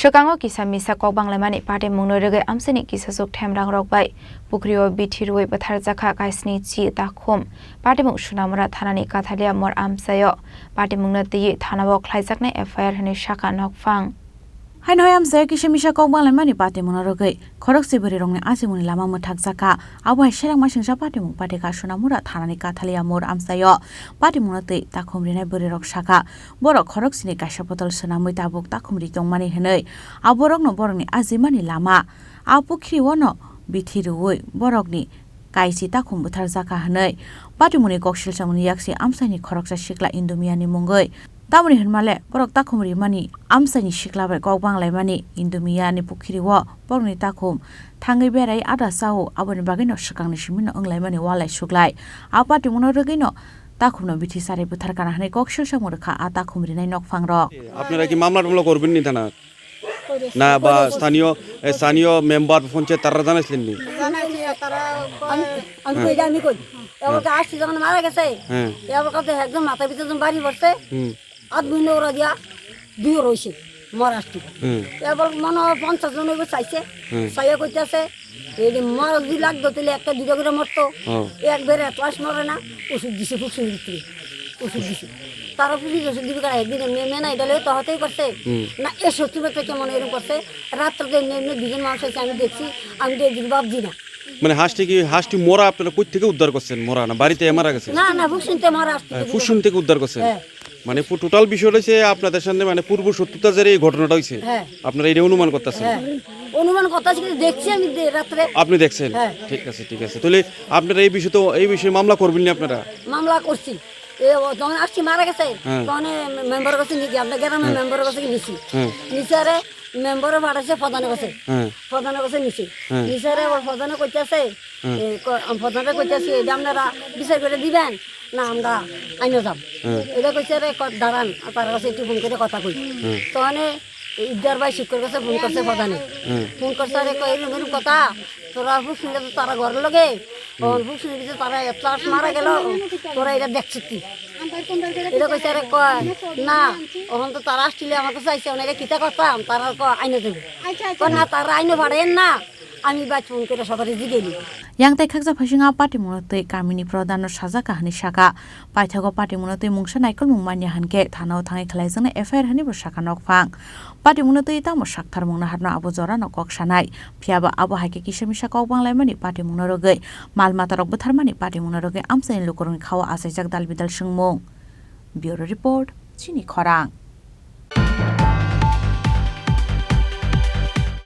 Shokango Kisamisa Kobanglamani Party Munoruge Amchaini Kisaswk Themrangrok bai Pukhiri Bithi Rwoi Bwtharjakha Kaisnichi Takhum Party Mung Shunamura Thanani Kathalia Mor Amsayo Party Mungnati Thanabo Khlaijaknai FIR hani Shaka Nokfang Hainoi Amsayo Kisamisa Kobanglamani Party Munoruge Khorang Siburi Rongni Asimuni Lama Bwtharjakha Awai Sherang Masingsa Party Mung Party Ka Shunamura Thanani Kathalia Mor Amsayo Party Mungnati Takhum Rinai Burirok Shaka Borok Khorang Sini Kaisapotol Sunamui Tabuk Takhum Ritongmani Henei Aborok no borokni azimani lama a Pukhiri wono Bithi Rwoi borokni Kaisnichi Takhum Bwtharjakha henei Patimuni koksil samuni yaksi Amchaini khoroksa sikla Indomiani mungoi tamuni henmale borok Takhum rimani Amchaini sikla bai kokbanglaimani Indomiani Pukhiri wo borokni Takhum thangai berai ada sao aboni bagino sikangni simino anglaimani walai suklai a Patimuno rogino Takhumno Bithi sare Bwtharjakha henei koksil samurkha a Takhum rinai nokfangrok আপনারা কি মামলা টামলা করবেন নি থানা না বা স্থানীয় member panchayat তারা জানাইছিলেন নি আমি কই আমি কই এবার আসছি যখন মারা গেছে এবার কত একদম মাথা পিছনে যখন বাড়ি পড়ছে আধ দিন ওরা দিয়া দুই রইছে মরাষ্টি এবার মনে 50 জন এবার চাইছে চাইয়া কইতাছে এই মর 2 লাখ দিলে একটা দুটো করে মরতো একবারে ক্লাস মরে না ওষুধ দিছে ফুকসুন দিতে ওষুধ দিছে তারা পুলিশ ওষুধ দিবে কারা একদিন মেয়ে না এটা তো হতেই করছে না এ সত্যি ব্যাপারটা কেমন এরকম করছে রাত্রে এমনি দুজন মানুষ আছে আমি দেখছি আমি তো এদিকে ভাবছি না মানে হাঁসটি মরা আপনারা কই থেকে উদ্ধার করছেন মরা না বাড়িতে মারা গেছে না না ফুকসুনতে মারা আসছে ফুকসুন থেকে উদ্ধার করছেন মানে টোটাল বিষয় হইছে আপনাদের সামনে মানে পূর্ব শত্রুতা যে এই ঘটনাটা হইছে আপনারা এটা অনুমান করতেছেন অনুমান করতেছি কিন্তু দেখছি আমি রাত্রে আপনি দেখছেন ঠিক আছে তাহলে আপনারা এই বিষয়ে মামলা করবেন না আপনারা মামলা করছি যখন আসছি মারা গেছে তখন মেম্বার কাছে নিয়ে আপনার গ্রামের মেম্বারের কাছে নিছি নিচারে মেম্বারে পাঠাইছে প্রধানের কাছে নিচারে আবার প্রধানে কইতেছে প্রধানে কইতেছে এটা আপনারা বিচার করে দিবেন না আমরা আইনে যাব এটা কইছে রে দাঁড়ান তার কাছে একটু ফোন করে কথা কই তখন ইদার ভাই শিক্ষকের কাছে ফোন করছে প্রধানে ফোন করছে আরে এরকম কথা তোরা ফুসুন তারা ঘর লগে ফুসুন দিতে তারা এত মারা গেল তোরা এটা দেখছিস কি এটা কইছে আরে কয় না ওখান তো তারা আসছিলে আমার কাছে আইসে অনেকে কিতা করতাম তারা আইনে দেবে না তারা আইনে ভাড়েন না আমি বাই ফোন করে সবারই জিগেলি yang tai khakja phasinga Patimuno tei kamini pradhan saja kahani shaka paithago Patimuno tei mungsa naikol mungmani hanke thanao thangai khlaijana FIR hani bo shaka nokfang Patimuno tei tamo sakthar mungna harna abo jora no kok sanai phiaba abo haike kisamisa kokbanglaimani Patimuno rogai malmata rok bwtharmani Patimuno rogai Amchaini lukurung khawa asaijak dalbidal sungmung Bureau Report Chini Khorang